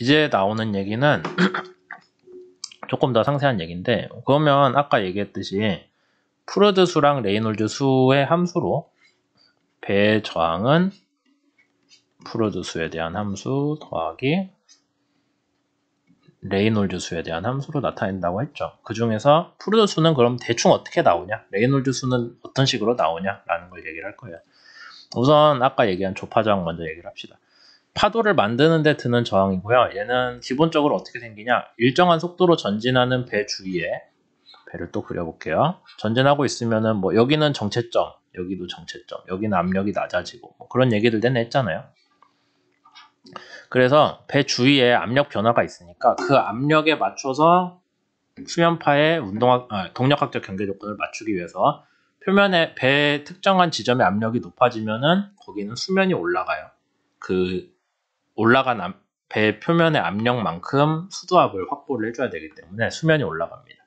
이제 나오는 얘기는 조금 더 상세한 얘기인데, 그러면 아까 얘기했듯이 프루드 수랑 레이놀즈 수의 함수로 배의 저항은 프루드 수에 대한 함수 더하기 레이놀즈 수에 대한 함수로 나타낸다고 했죠. 그 중에서 프루드 수는 그럼 대충 어떻게 나오냐, 레이놀즈 수는 어떤 식으로 나오냐라는 걸 얘기를 할 거예요. 우선 아까 얘기한 조파 저항 먼저 얘기를 합시다. 파도를 만드는 데 드는 저항이고요. 얘는 기본적으로 어떻게 생기냐, 일정한 속도로 전진하는 배 주위에, 배를 또 그려볼게요. 전진하고 있으면은 뭐 여기는 정체점, 여기도 정체점, 여기는 압력이 낮아지고 뭐 그런 얘기들 내내 했잖아요. 그래서 배 주위에 압력 변화가 있으니까 그 압력에 맞춰서 수면파의 동력학적 경계 조건을 맞추기 위해서 표면에 배 특정한 지점의 압력이 높아지면은 거기는 수면이 올라가요. 그 올라간 배 표면의 압력만큼 수도압을 확보를 해줘야 되기 때문에 수면이 올라갑니다.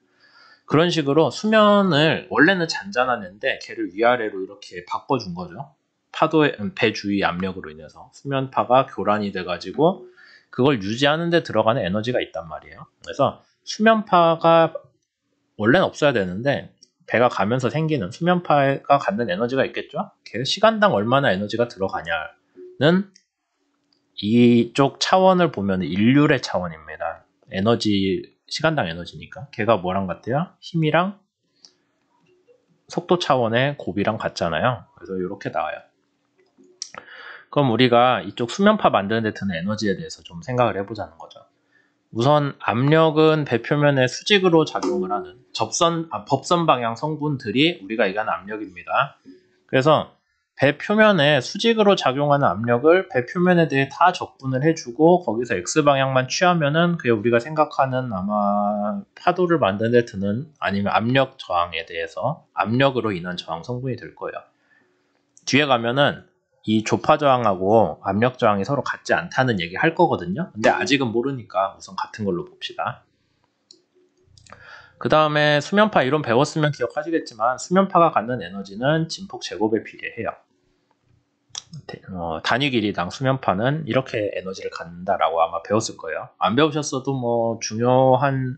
그런 식으로 수면을 원래는 잔잔한 애인데 걔를 위아래로 이렇게 바꿔준 거죠. 파도의 배 주위 압력으로 인해서 수면파가 교란이 돼가지고 그걸 유지하는 데 들어가는 에너지가 있단 말이에요. 그래서 수면파가 원래는 없어야 되는데 배가 가면서 생기는 수면파가 갖는 에너지가 있겠죠. 걔 시간당 얼마나 에너지가 들어가냐는 이쪽 차원을 보면 인류의 차원입니다. 에너지, 시간당 에너지니까. 걔가 뭐랑 같아요? 힘이랑 속도 차원의 곱이랑 같잖아요. 그래서 이렇게 나와요. 그럼 우리가 이쪽 수면파 만드는 데 드는 에너지에 대해서 좀 생각을 해보자는 거죠. 우선 압력은 배 표면에 수직으로 작용을 하는 법선 방향 성분들이 우리가 얘기하는 압력입니다. 그래서 배 표면에 수직으로 작용하는 압력을 배 표면에 대해 다 적분을 해주고 거기서 X방향만 취하면은 그게 우리가 생각하는 아마 파도를 만드는 데 드는 아니면 압력 저항에 대해서 압력으로 인한 저항 성분이 될 거예요. 뒤에 가면은 이 조파 저항하고 압력 저항이 서로 같지 않다는 얘기 할 거거든요. 근데 아직은 모르니까 우선 같은 걸로 봅시다. 그 다음에 수면파 이론 배웠으면 기억하시겠지만 수면파가 갖는 에너지는 진폭 제곱에 비례해요. 단위 길이당 수면파는 이렇게 에너지를 갖는다라고 아마 배웠을 거예요. 안 배우셨어도 뭐 중요한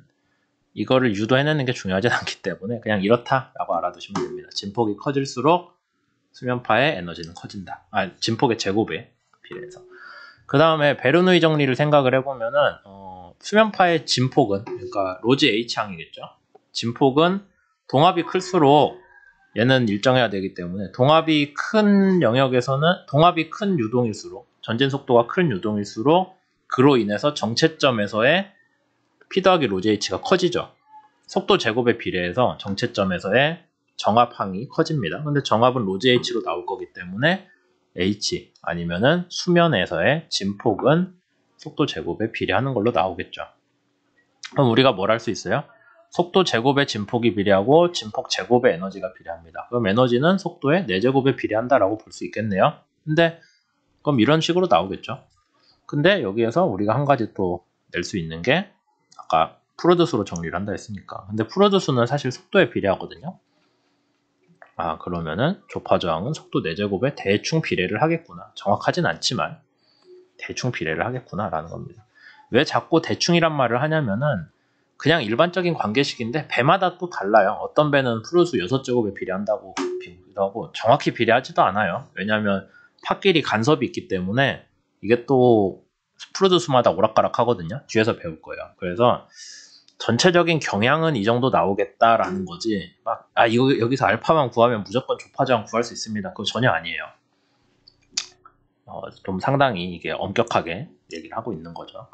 이거를 유도해내는 게 중요하진 않기 때문에 그냥 이렇다라고 알아두시면 됩니다. 진폭이 커질수록 수면파의 에너지는 커진다. 진폭의 제곱에 비례해서. 그 다음에 베르누이 정리를 생각을 해보면은 수면파의 진폭은, 그러니까 로지 H항이겠죠. 진폭은 동압이 클수록 얘는 일정해야 되기 때문에 동압이 큰 영역에서는 동압이 큰 유동일수록, 전진 속도가 큰 유동일수록 그로 인해서 정체점에서의 P 더하기 로지 H가 커지죠. 속도 제곱에 비례해서 정체점에서의 정압항이 커집니다. 근데 정압은 로지 H로 나올 거기 때문에 H 아니면은 수면에서의 진폭은 속도 제곱에 비례하는 걸로 나오겠죠. 그럼 우리가 뭘 할 수 있어요? 속도 제곱에 진폭이 비례하고 진폭 제곱에 에너지가 비례합니다. 그럼 에너지는 속도의 4제곱에 비례한다라고 볼 수 있겠네요. 근데 그럼 이런 식으로 나오겠죠. 근데 여기에서 우리가 한 가지 또 낼 수 있는 게 아까 프루드 수로 정리를 한다 했으니까. 근데 프루드 수는 사실 속도에 비례하거든요. 그러면은 조파 저항은 속도 4제곱에 대충 비례를 하겠구나. 정확하진 않지만 대충 비례를 하겠구나 라는 겁니다. 왜 자꾸 대충이란 말을 하냐면은 그냥 일반적인 관계식인데 배마다 또 달라요. 어떤 배는 프루드 수 6제곱에 비례한다고 비교도 하고 정확히 비례하지도 않아요. 왜냐하면 팥끼리 간섭이 있기 때문에 이게 또 프루드 수마다 오락가락 하거든요. 뒤에서 배울 거예요. 그래서 전체적인 경향은 이 정도 나오겠다라는 거지. 이거 여기서 알파만 구하면 무조건 조파 저항 구할 수 있습니다. 그거 전혀 아니에요. 좀 상당히 이게 엄격하게 얘기를 하고 있는 거죠.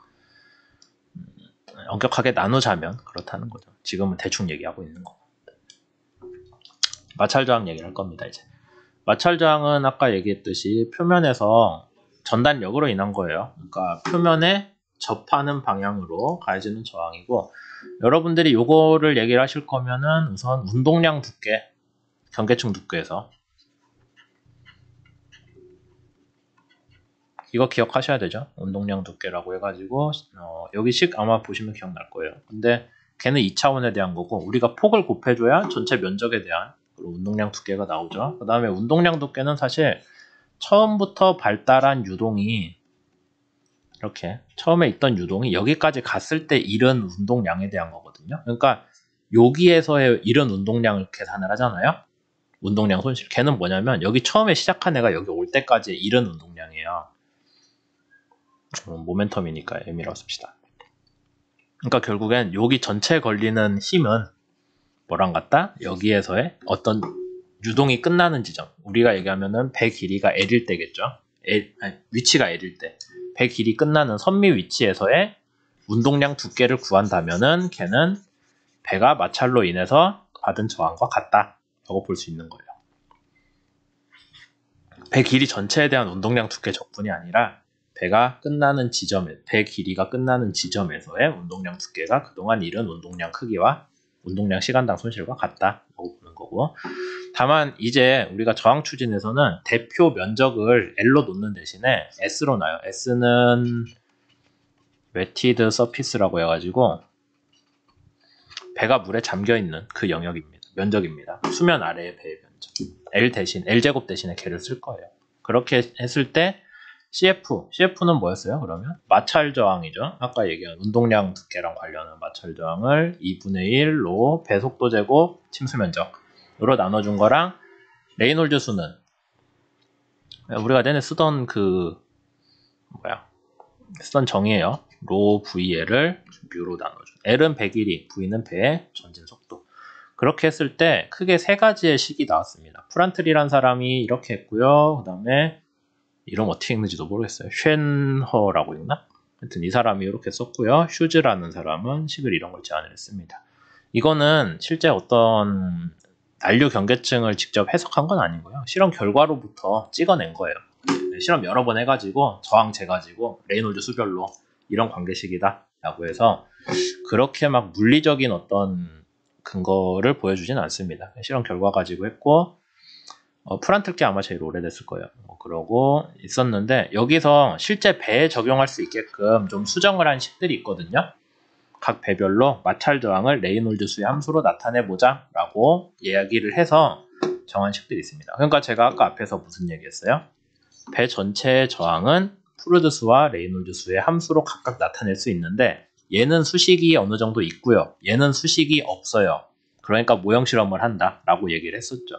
엄격하게 나누자면 그렇다는 거죠. 지금은 대충 얘기하고 있는 거. 마찰 저항 얘기를 할 겁니다. 이제 마찰 저항은 아까 얘기했듯이 표면에서 전단력으로 인한 거예요. 그러니까 표면에 접하는 방향으로 가해지는 저항이고, 여러분들이 요거를 얘기를 하실 거면은 우선 운동량 두께, 경계층 두께에서 이거 기억하셔야 되죠. 운동량 두께라고 해가지고 여기식 아마 보시면 기억날 거예요. 근데 걔는 2차원에 대한 거고 우리가 폭을 곱해줘야 전체 면적에 대한 운동량 두께가 나오죠. 그 다음에 운동량 두께는 사실 처음부터 발달한 유동이 이렇게 처음에 있던 유동이 여기까지 갔을 때 잃은 운동량에 대한 거거든요. 그러니까 여기에서의 잃은 운동량을 계산을 하잖아요. 운동량 손실. 걔는 뭐냐면 여기 처음에 시작한 애가 여기 올 때까지 잃은 운동량이에요. 모멘텀이니까 M이라고 씁시다. 그러니까 결국엔 여기 전체에 걸리는 힘은 뭐랑 같다? 여기에서의 어떤 유동이 끝나는 지점. 우리가 얘기하면은 배 길이가 L일 때겠죠. 위치가 L일 때. 배 길이 끝나는 선미 위치에서의 운동량 두께를 구한다면은 걔는 배가 마찰로 인해서 받은 저항과 같다라고 볼 수 있는 거예요. 배 길이 전체에 대한 운동량 두께 적분이 아니라 배가 끝나는 지점에, 배 길이가 끝나는 지점에서의 운동량 두께가 그동안 잃은 운동량 크기와 운동량 시간당 손실과 같다라고 보는 거고, 다만 이제 우리가 저항 추진에서는 대표 면적을 L로 놓는 대신에 S로 놔요. S는 wetted surface라고 해가지고 배가 물에 잠겨있는 그 영역입니다. 면적입니다. 수면 아래의 배의 면적. L제곱 대신에 걔를 쓸 거예요. 그렇게 했을 때 CF는 뭐였어요? 그러면 마찰 저항이죠. 아까 얘기한 운동량 두께랑 관련한 마찰 저항을 2분의 1로 배속도 제곱 침수 면적으로 나눠준 거랑 레이놀즈 수는 우리가 내내 쓰던 쓰던 정의예요. 로 VL을 뮤로 나눠준. L은 배 길이, V는 배의 전진 속도. 그렇게 했을 때 크게 세 가지의 식이 나왔습니다. 프란틀이란 사람이 이렇게 했고요. 그 다음에 이름 어떻게 읽는지도 모르겠어요. 쉔허라고 읽나? 하여튼 이 사람이 이렇게 썼고요. 슈즈라는 사람은 식을 이런 걸 제안을 했습니다. 이거는 실제 어떤 난류 경계층을 직접 해석한 건 아니고요. 실험 결과로부터 찍어낸 거예요. 실험 여러 번 해가지고 저항 재가지고 레이놀즈 수별로 이런 관계식이다 라고 해서 그렇게 막 물리적인 어떤 근거를 보여주진 않습니다. 실험 결과 가지고 했고 프란틀게 아마 제일 오래됐을 거예요. 그러고 있었는데 여기서 실제 배에 적용할 수 있게끔 좀 수정을 한 식들이 있거든요. 각 배별로 마찰 저항을 레이놀즈 수의 함수로 나타내보자 라고 이야기를 해서 정한 식들이 있습니다. 그러니까 제가 아까 앞에서 무슨 얘기했어요? 배 전체의 저항은 프루드 수와 레이놀즈 수의 함수로 각각 나타낼 수 있는데 얘는 수식이 어느 정도 있고요. 얘는 수식이 없어요. 그러니까 모형 실험을 한다 라고 얘기를 했었죠.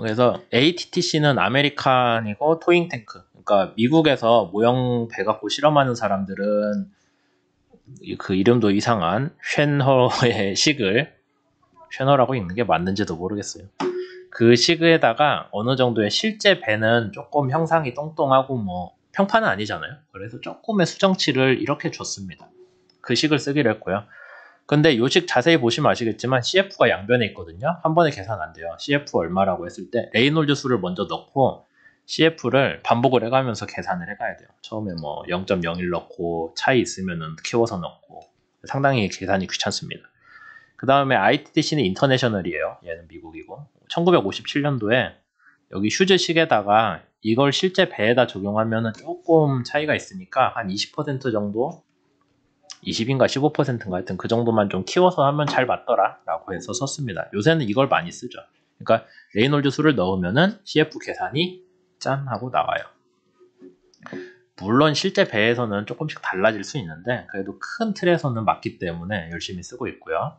그래서 ATTC는 아메리칸이고 토잉 탱크. 그러니까 미국에서 모형 배 갖고 실험하는 사람들은 그 이름도 이상한 쉔허의 식을 쉔허라고 읽는 게 맞는지도 모르겠어요. 그 식에다가 어느 정도의 실제 배는 조금 형상이 똥똥하고 뭐 평판은 아니잖아요. 그래서 조금의 수정치를 이렇게 줬습니다. 그 식을 쓰기로 했고요. 근데 요 식 자세히 보시면 아시겠지만 CF가 양변에 있거든요. 한 번에 계산 안 돼요. CF 얼마라고 했을 때 레이놀즈 수를 먼저 넣고 CF를 반복을 해가면서 계산을 해가야 돼요. 처음에 뭐 0.01 넣고 차이 있으면은 키워서 넣고 상당히 계산이 귀찮습니다. 그 다음에 ITTC는 인터내셔널이에요. 얘는 미국이고 1957년도에 여기 휴즈식에다가 이걸 실제 배에다 적용하면은 조금 차이가 있으니까 한 20% 정도 20인가 15%인가 하여튼 그 정도만 좀 키워서 하면 잘 맞더라 라고 해서 썼습니다. 요새는 이걸 많이 쓰죠. 그러니까 레이놀즈 수를 넣으면은 CF 계산이 짠 하고 나와요. 물론 실제 배에서는 조금씩 달라질 수 있는데 그래도 큰 틀에서는 맞기 때문에 열심히 쓰고 있고요.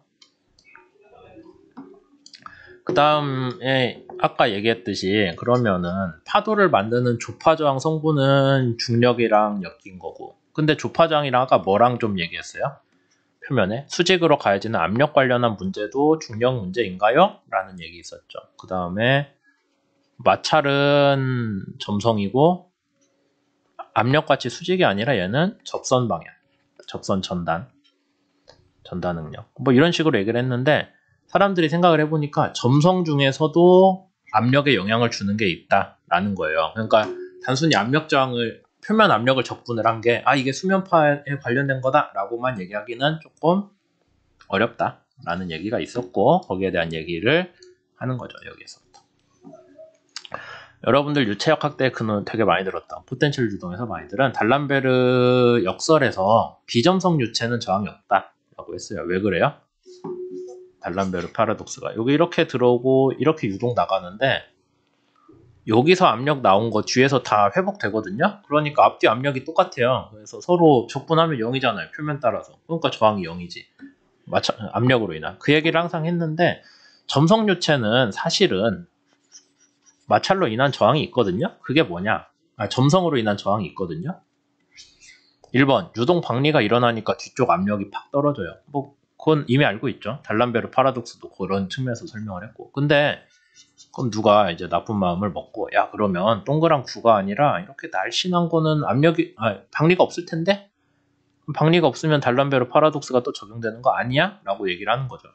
그 다음에 아까 얘기했듯이 그러면은 파도를 만드는 조파저항 성분은 중력이랑 엮인 거고 근데 조파저항이랑 아까 뭐랑 좀 얘기했어요? 표면에 수직으로 가해지는 압력 관련한 문제도 중력 문제인가요? 라는 얘기 있었죠. 그 다음에 마찰은 점성이고 압력같이 수직이 아니라 얘는 접선 방향, 접선 전단 능력 뭐 이런 식으로 얘기를 했는데 사람들이 생각을 해보니까 점성 중에서도 압력에 영향을 주는 게 있다라는 거예요. 그러니까 단순히 압력 저항을 표면 압력을 적분을 한 게 이게 수면파에 관련된 거다라고만 얘기하기는 조금 어렵다라는 얘기가 있었고 거기에 대한 얘기를 하는 거죠. 여기에서부터. 여러분들 유체역 학대 근원 되게 많이 들었던 포텐셜 유동에서 많이들은 달람베르 역설에서 비점성 유체는 저항이 없다라고 했어요. 왜 그래요? 달람베르 파라독스가 여기 이렇게 들어오고 이렇게 유동 나가는데 여기서 압력 나온 거 뒤에서 다 회복되거든요. 그러니까 앞뒤 압력이 똑같아요. 그래서 서로 적분하면 0이잖아요. 표면 따라서. 그러니까 저항이 0이지. 압력으로 인한. 그 얘기를 항상 했는데 점성유체는 사실은 마찰로 인한 저항이 있거든요. 그게 뭐냐? 점성으로 인한 저항이 있거든요. 1번 유동 박리가 일어나니까 뒤쪽 압력이 팍 떨어져요. 뭐 그건 이미 알고 있죠. 달람베르 파라독스도 그런 측면에서 설명을 했고. 근데 그럼 누가 이제 나쁜 마음을 먹고 야 그러면 동그란 구가 아니라 이렇게 날씬한 거는 박리가 없을 텐데? 박리가 없으면 달람베르 파라독스가 또 적용되는 거 아니야? 라고 얘기를 하는 거죠.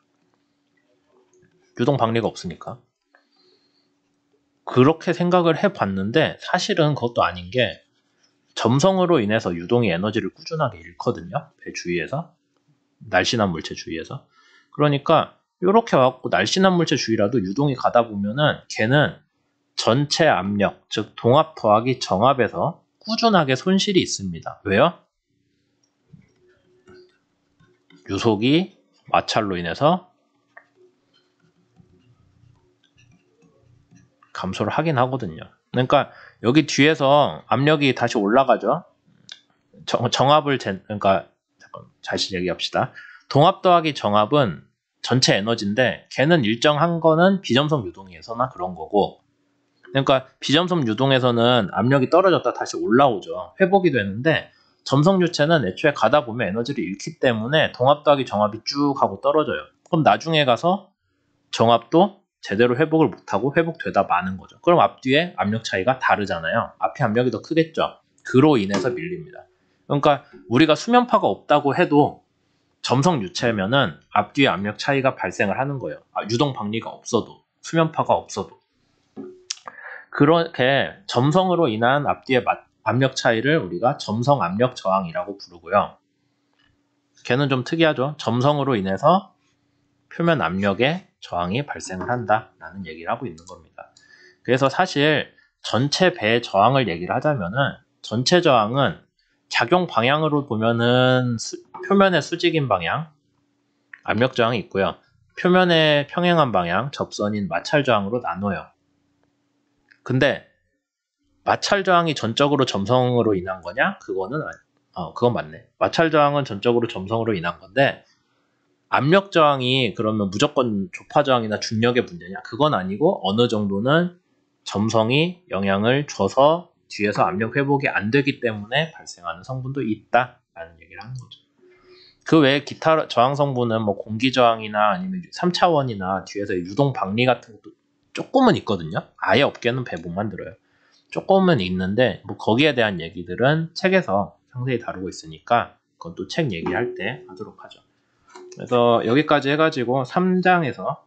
유동 박리가 없으니까. 그렇게 생각을 해봤는데 사실은 그것도 아닌 게 점성으로 인해서 유동이 에너지를 꾸준하게 잃거든요. 배 주위에서. 날씬한 물체 주위에서. 그러니까 이렇게 와갖고 날씬한 물체 주위라도 유동이 가다 보면은 걔는 전체 압력, 즉 동압 더하기 정압에서 꾸준하게 손실이 있습니다. 왜요? 유속이 마찰로 인해서 감소를 하긴 하거든요. 그러니까 여기 뒤에서 압력이 다시 올라가죠. 그러니까 다시 얘기합시다. 동압 더하기 정압은 전체 에너지인데 걔는 일정한 거는 비점성 유동에서나 그런 거고, 그러니까 비점성 유동에서는 압력이 떨어졌다 다시 올라오죠. 회복이 되는데 점성유체는 애초에 가다 보면 에너지를 잃기 때문에 동압 더하기 정압이 쭉 하고 떨어져요. 그럼 나중에 가서 정압도 제대로 회복을 못하고 회복되다 마는 거죠. 그럼 앞뒤에 압력 차이가 다르잖아요. 앞에 압력이 더 크겠죠. 그로 인해서 밀립니다. 그러니까 우리가 수면파가 없다고 해도 점성 유체면은 앞뒤에 압력 차이가 발생을 하는 거예요. 유동 박리가 없어도, 수면파가 없어도. 그렇게 점성으로 인한 앞뒤의 압력 차이를 우리가 점성 압력 저항이라고 부르고요. 걔는 좀 특이하죠. 점성으로 인해서 표면 압력에 저항이 발생을 한다라는 얘기를 하고 있는 겁니다. 그래서 사실 전체 배 저항을 얘기를 하자면은 전체 저항은 작용 방향으로 보면은 표면의 수직인 방향, 압력 저항이 있고요. 표면의 평행한 방향, 접선인 마찰 저항으로 나눠요. 근데 마찰 저항이 전적으로 점성으로 인한 거냐? 그건 맞네. 마찰 저항은 전적으로 점성으로 인한 건데 압력 저항이 그러면 무조건 조파 저항이나 중력의 문제냐? 그건 아니고 어느 정도는 점성이 영향을 줘서 뒤에서 압력 회복이 안 되기 때문에 발생하는 성분도 있다라는 얘기를 하는 거죠. 그 외에 기타 저항 성분은 뭐 공기 저항이나 아니면 3차원이나 뒤에서 유동 박리 같은 것도 조금은 있거든요. 아예 없게는 배 못 만들어요. 조금은 있는데 뭐 거기에 대한 얘기들은 책에서 상세히 다루고 있으니까 그건 또 책 얘기할 때 하도록 하죠. 그래서 여기까지 해가지고 3장에서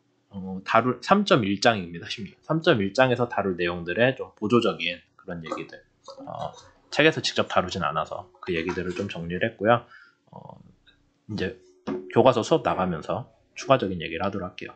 다룰 3.1장입니다. 3.1장에서 다룰 내용들의 좀 보조적인 그런 얘기들 책에서 직접 다루진 않아서 그 얘기들을 좀 정리를 했고요. 이제 교과서 수업 나가면서 추가적인 얘기를 하도록 할게요.